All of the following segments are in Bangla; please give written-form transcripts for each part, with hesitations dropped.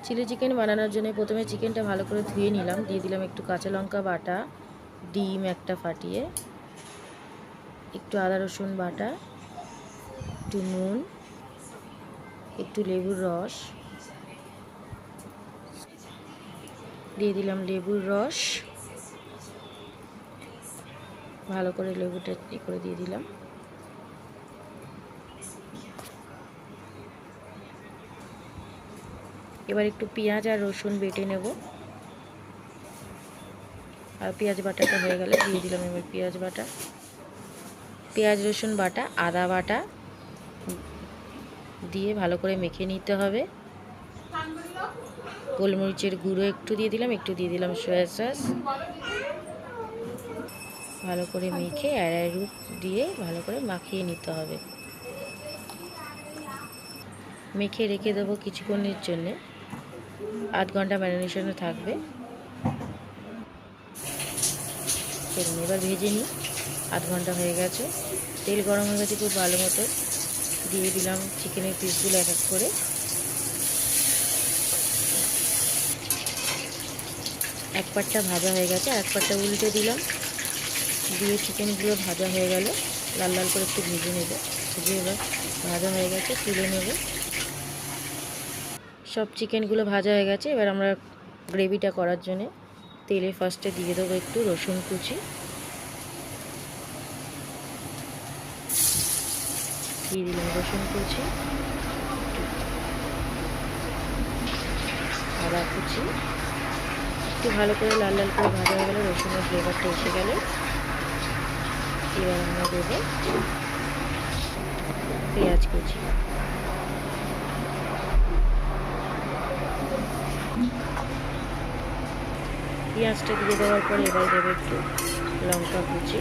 চিলি চিকেন বানানোর জন্য প্রথমে চিকেনটা ভালো করে ধুয়ে নিলাম, দিয়ে দিলাম একটু কাঁচা লঙ্কা বাটা, ডিম একটা ফাটিয়ে, একটু আদা রসুন বাটা, একটু নুন, একটু লেবুর রস, দিয়ে দিলাম লেবুর রস, ভালো করে লেবুটা করে দিয়ে দিলাম। এবার একটু পেঁয়াজ আর রসুন বেটে নেব। আর পেঁয়াজ বাটাটা হয়ে গেলে দিয়ে দিলাম এবার পেঁয়াজ বাটা, পেঁয়াজ রসুন বাটা, আদা বাটা দিয়ে ভালো করে মেখে নিতে হবে। গোলমরিচের গুঁড়ো একটু দিয়ে দিলাম, একটু দিয়ে দিলাম সয়া সস, ভালো করে মেখে অ্যারারুট দিয়ে ভালো করে মাখিয়ে নিতে হবে। মেখে রেখে দেবো কিছুক্ষণের জন্যে, আধ ঘন্টা ম্যারিনেশনে থাকবে। চলুন এবার ভেজে নিই। আধ ঘন্টা হয়ে গেছে, তেল গরম হয়ে গেছে খুব ভালো মতো। দিয়ে দিলাম চিকেনের পিসগুলো এক এক করে। এক পাটটা ভাজা হয়ে গেছে, আর এক পাটটা উল্টে দিলাম, দিয়ে চিকেনগুলো ভাজা হয়ে গেল লাল লাল করে একটু ভেজে নেব। ভেজে এবার ভাজা হয়ে গেছে, তুলে নেব। সব চিকেনগুলো ভাজা হয়ে গেছে। এবার আমরা গ্রেভিটা করার জন্যে তেলে ফার্স্টে দিয়ে দেবো একটু রসুন কুচি, দিয়ে দিলাম রসুন কুচি, আদা কুচি, একটু ভালো করে লাল লাল করে ভাজা হয়ে গেলে, রসুনের ফ্লেভারটা এসে গেলে এবার আমরা দেবো পেঁয়াজ কুচি, পেঁয়াজটা দিয়ে দেওয়ার পরে এবার দেবো একটু লঙ্কা কুচি,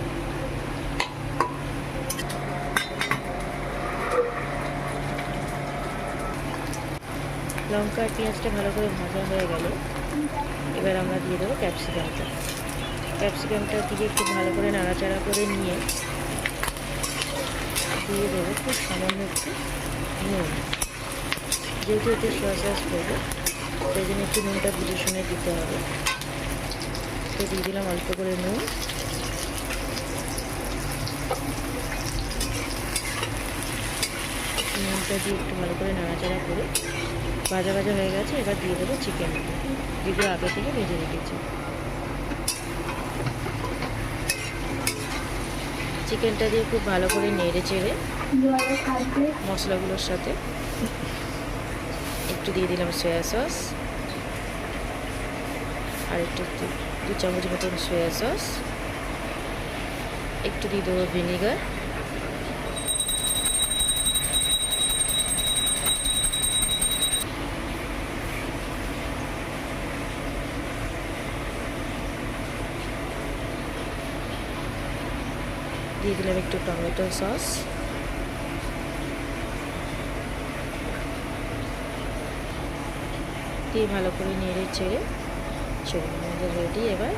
লঙ্কা আর পেঁয়াজটা ভালো করে ভাজা হয়ে গেল এবার আমরা দিয়ে দেবো ক্যাপসিকামটা। ক্যাপসিকামটা দিয়ে একটু ভালো করে নাড়াচাড়া করে নিয়ে দিয়ে দেবো খুব সামান্য একটু নুন। যেহেতু একটু সয়া সস করবো সেই জন্য একটু নুনটা বুঝে শুনে দিতে হবে। তো দিয়ে দিলাম অল্প করে নুন, নুনটা দিয়ে একটু ভালো করে নাড়াচাড়া করে ভাজা ভাজা হয়ে গেছে। এবার দিয়ে দেবো চিকেন, যেগুলো আগে থেকে ভেজে রেখেছি। চিকেনটা দিয়ে খুব ভালো করে নেড়ে চেড়ে মশলাগুলোর সাথে একটু দিয়ে দিলাম সয়া সস, আর একটু 2 চামচ মতন সয়া সস, একটু দিয়ে দেবো ভিনিগার, দিয়ে দিলাম একটু টমেটো সস, দিয়ে ভালো করে নেড়ে চেড়ে চলুন আমাদের রেডি। এবার